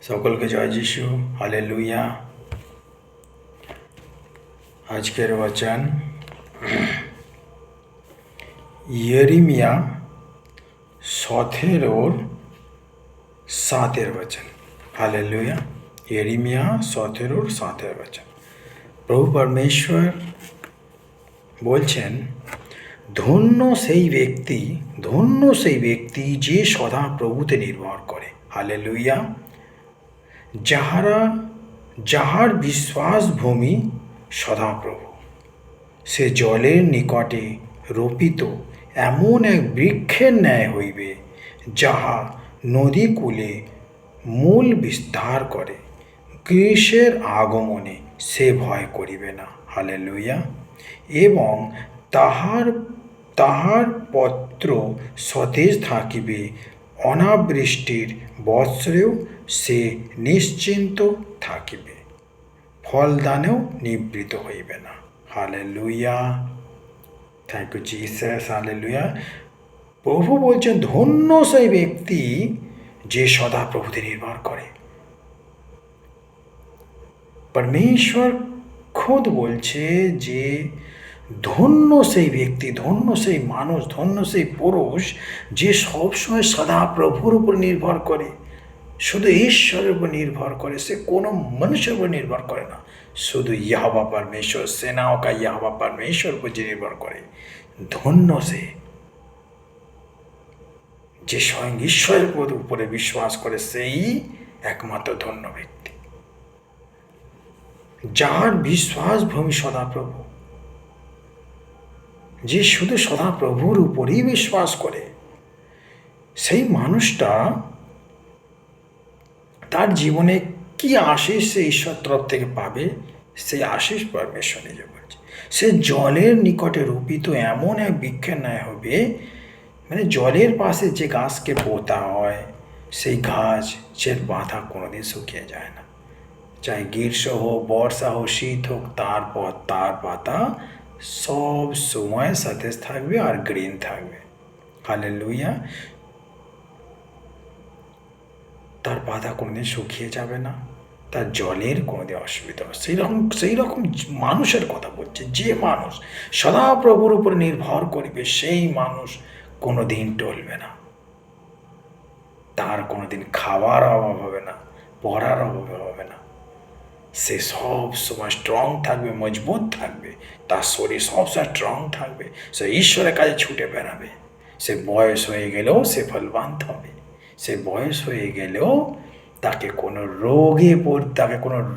সকলকে জয় যিশু, হালেলুয়া। আজকের বচন यिर्मयाह 17:7 वचन। हालेलुया। यिर्मयाह 17:7 वचन। প্রভু পরমেশ্বর বলছেন, ধন্য সেই ব্যক্তি যে সদা প্রভুতে নির্ভর করে। হালেলুয়া। যাহার বিশ্বাস ভূমি সদাপ্রভু, সে জলের নিকটে রোপিত এমন এক বৃক্ষের ন্যায় হইবে, যাহা নদীকূলে মূল বিস্তার করে। গ্রীষ্মের আগমনে সে ভয় করিবে না। হালেলুয়া। এবং তাহার পত্র সতেজ থাকিবে, অনাবৃষ্টির বৎসরেও সে নিশ্চিন্ত থাকিবে, ফলদানেও নিবৃত হইবে না। Hallelujah. Thank you Jesus. Hallelujah. প্রভু বলছেন, ধন্য সেই ব্যক্তি যে সদা প্রভুতে নির্ভর করে। পরমেশ্বর খোদ বলছে যে ধন্য সেই ব্যক্তি, ধন্য সেই মানুষ, ধন্য সেই পুরুষ যে সবসময় সদা প্রভুর উপর নির্ভর করে, শুধু ঈশ্বরের উপর নির্ভর করে, সে কোনো মানুষের উপর নির্ভর করে না, শুধু ইয়াহওয়া পরমেশ্বর, সেনাও কা ইয়াহওয়া পরমেশ্বর উপর যে নির্ভর করে। ধন্য সে যে স্বয়ং ঈশ্বরের উপরে বিশ্বাস করে, সেই একমাত্র ধন্য ব্যক্তি, যার বিশ্বাস ভূমি সদাপ্রভু, যে শুধু সদাপ্রভুর উপরেই বিশ্বাস করে। সেই মানুষটা তার জীবনে কি আশিস সে ঈশ্বর তরফ থেকে পাবে, সেই আশিস পরমেশ্বর নিজে বলছে। সে জলের নিকটে রোপিত এমন এক বৃক্ষের ন্যায় হবে, মানে জলের পাশে যে গাছকে পোতা হয়, সেই গাছের পাতা কোনোদিন শুকিয়ে যায় না। চাই গ্রীষ্ম হোক, বর্ষা হোক, শীত হোক, তার পাতা সব সময় সতেজ থাকবে আর গ্রিন থাকবে। হালেলুয়া। তার পাতা কোনোদিন শুকিয়ে যাবে না, তার জলের কোনোদিন অসুবিধা হবে। সেই রকম মানুষের কথা বলছে, যে মানুষ সদাপ্রভুর উপর নির্ভর করবে, সেই মানুষ কোনোদিন টলবে না। তার কোনোদিন খাওয়ার অভাব হবে না, পড়ার অভাব হবে না। সে সব সময় স্ট্রং থাকবে, মজবুত থাকবে, তার শরীর সবসময় স্ট্রং থাকবে। সে ঈশ্বরের কাছে ছুটে বেড়াবে। সে বয়স হয়ে গেলেও সে ফলবান হবে। সে বয়স হয়ে গেলেও তাকে কোনো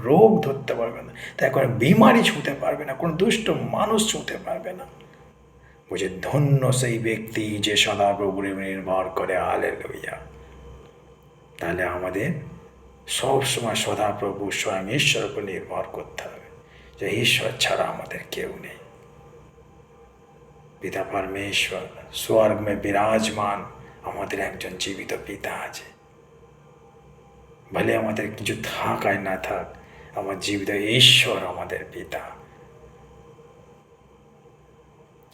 রোগ ধরতে পারবে না, তাকে কোনো বিমারি ছুঁতে পারবে না, কোনো দুষ্ট মানুষ ছুঁতে পারবে না। বুঝে ধন্য সেই ব্যক্তি যে সদাপ্রভুর নির্ভর করে। হালেলুয়া। তাহলে আমাদের সবসময় সদাপ্রভু স্বয়ং ঈশ্বর উপর নির্ভর করতে হবে, যে ঈশ্বর ছাড়া আমাদের কেউ নেই। পিতা পরমেশ্বর স্বর্গ মে বিরাজমান, আমাদের একজন জীবিত পিতা আছে। ভলে আমাদের কিছু থাক আর না থাক, আমার জীবিত ঈশ্বর আমাদের পিতা।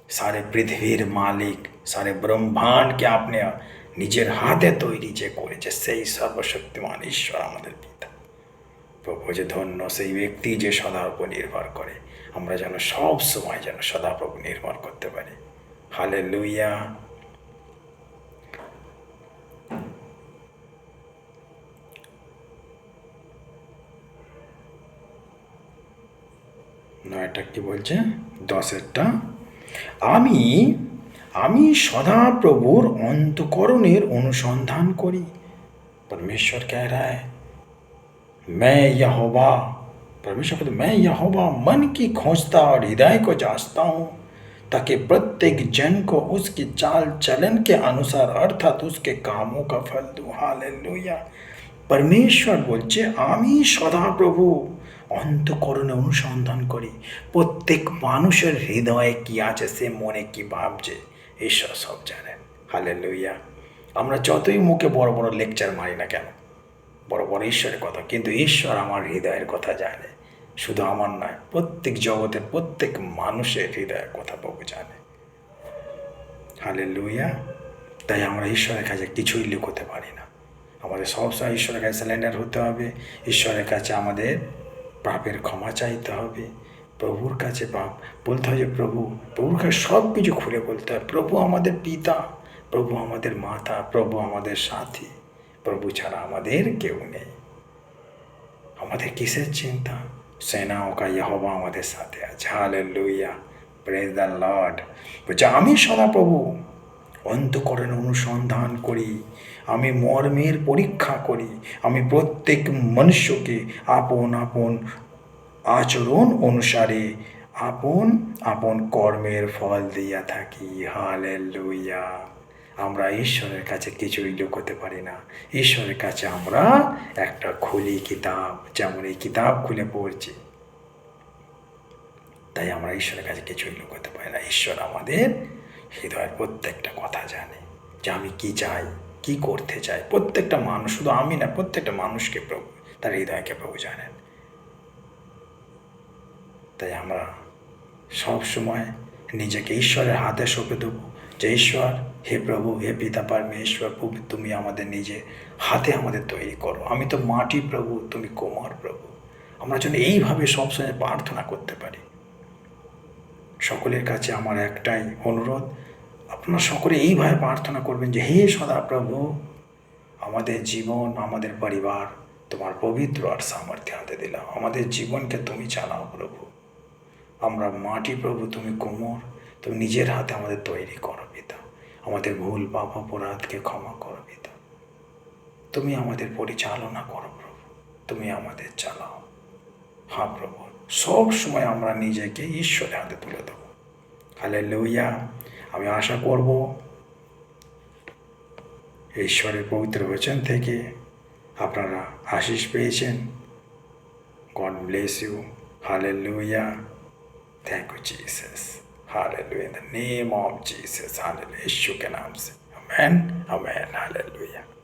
সারে পৃথিবীর মালিক, সারে ব্রহ্মাণ্ডকে আপনি নিজের হাতে তৈরি যে করেছে, সেই সর্বশক্তিমান ঈশ্বর আমাদের পিতা। প্রভু যে ধন্য সেই ব্যক্তি যে সদার উপর নির্ভর করে। আমরা যেন সব সময় যেন সদাপ্রভু নির্ভর করতে পারি। হালেলুয়া। নয়টা কি বলছে, 10-এরটা, আমি সদাপ্রভুর অন্তঃকরণের অনুসন্ধান করি। परमेश्वर कह रहा है, मैं यहोवा, परमेश्वर कहते मैं यहोवा मन की खोजता और हृदय को जांचता हूँ, ताकि प्रत्येक जन को उसकी चाल चलन के अनुसार अर्थात उसके कामों का फल दूँ। हालेलुया। परमेश्वर বলছে, আমি সদাপ্রভু অন্তঃকরণে অনুসন্ধান করি। প্রত্যেক মানুষের হৃদয়ে কি আছে, সে মনে কি ভাবছে, ঈশ্বর সব জানেন। হালেলুয়া। আমরা যতই মুখে বড় বড় লেকচার মারি না কেন, বড় বড় ঈশ্বরের কথা, কিন্তু ঈশ্বর আমার হৃদয়ের কথা জানে। শুধু আমার নয়, প্রত্যেক জগতের প্রত্যেক মানুষের হৃদয়ের কথা প্রভু জানে। হালেলুয়া। তাই আমরা ঈশ্বরের কাছে কিছুই লুকোতে পারি না। আমাদের সবসময় ঈশ্বরের কাছে স্যালেন্ডার হতে হবে। ঈশ্বরের কাছে আমাদের পাপের ক্ষমা চাইতে হবে। প্রভুর কাছে পাপ বলতে হয় যে প্রভুর কাছে সব কিছু খুলে বলতে হয়। প্রভু আমাদের পিতা, প্রভু আমাদের মাতা, প্রভু আমাদের সাথী, প্রভু ছাড়া আমাদের কেউ নেই। আমাদের কিসের চিন্তা? সেনাও কা ইহোবা আমাদের সাথে আছে। Hallelujah, praise the lord. বলছে আমি সদাপ্রভু অন্তঃকরণ অনুসন্ধান করি, আমি মর্মের পরীক্ষা করি, আমি প্রত্যেক মনুষ্যকে আপন আপন আচরণ অনুসারে আপন আপন কর্মের ফল দিয়া থাকি। হালেলুয়া। আমরা ঈশ্বরের কাছে কিছুই লুকোতে পারি না। ঈশ্বরের কাছে আমরা একটা খুলি কিতাব, যেমন এই কিতাব খুলে পড়ছি, তাই আমরা ঈশ্বরের কাছে কিছুই লুকোতে পারি না। ঈশ্বর আমাদের হৃদয়ের প্রত্যেকটা কথা জানে, যে আমি কি চাই, কি করতে চাই। প্রত্যেকটা মানুষ, শুধু আমি না, প্রত্যেকটা মানুষকে প্রভু তার হৃদয়কে প্রভু জানেন। তাই আমরা সব সময় নিজেকে ঈশ্বরের হাতে সঁপে দেবো, যে ঈশ্বর, হে প্রভু, হে পিতা পরমেশ্বর, প্রভু তুমি আমাদের নিজে হাতে আমাদের তৈরি করো। আমি তো মাটি প্রভু, তুমি কোমর প্রভু। আমরা যেন এইভাবে সবসময় প্রার্থনা করতে পারি। সকলের কাছে আমার একটাই অনুরোধ, আপনারা সকলে এইভাবে প্রার্থনা করবেন যে হে সদাপ্রভু, আমাদের জীবন, আমাদের পরিবার তোমার পবিত্র আর সামর্থ্য হাতে দিলাম। আমাদের জীবনকে তুমি চালাও প্রভু। আমরা মাটি প্রভু, তুমি কোমর, তুমি নিজের হাতে আমাদের তৈরি করো পিতা। আমাদের ভুল পাপ অপরাধকে ক্ষমা করো পিতা। তুমি আমাদের পরিচালনা করো প্রভু, তুমি আমাদের চালাও। হ্যাঁ প্রভু, সব সময় আমরা নিজেকে ঈশ্বরের হাতে তুলে দেবো। হালেলুয়া। আমি আশা করব ঈশ্বরের পবিত্র বচন থেকে আপনারা আশীষ পেয়েছেন। God bless you. Hallelujah. Thank you, Jesus. Hallelujah. In the name of Jesus. Hallelujah. यीशु के नाम से. Amen. Amen. Hallelujah.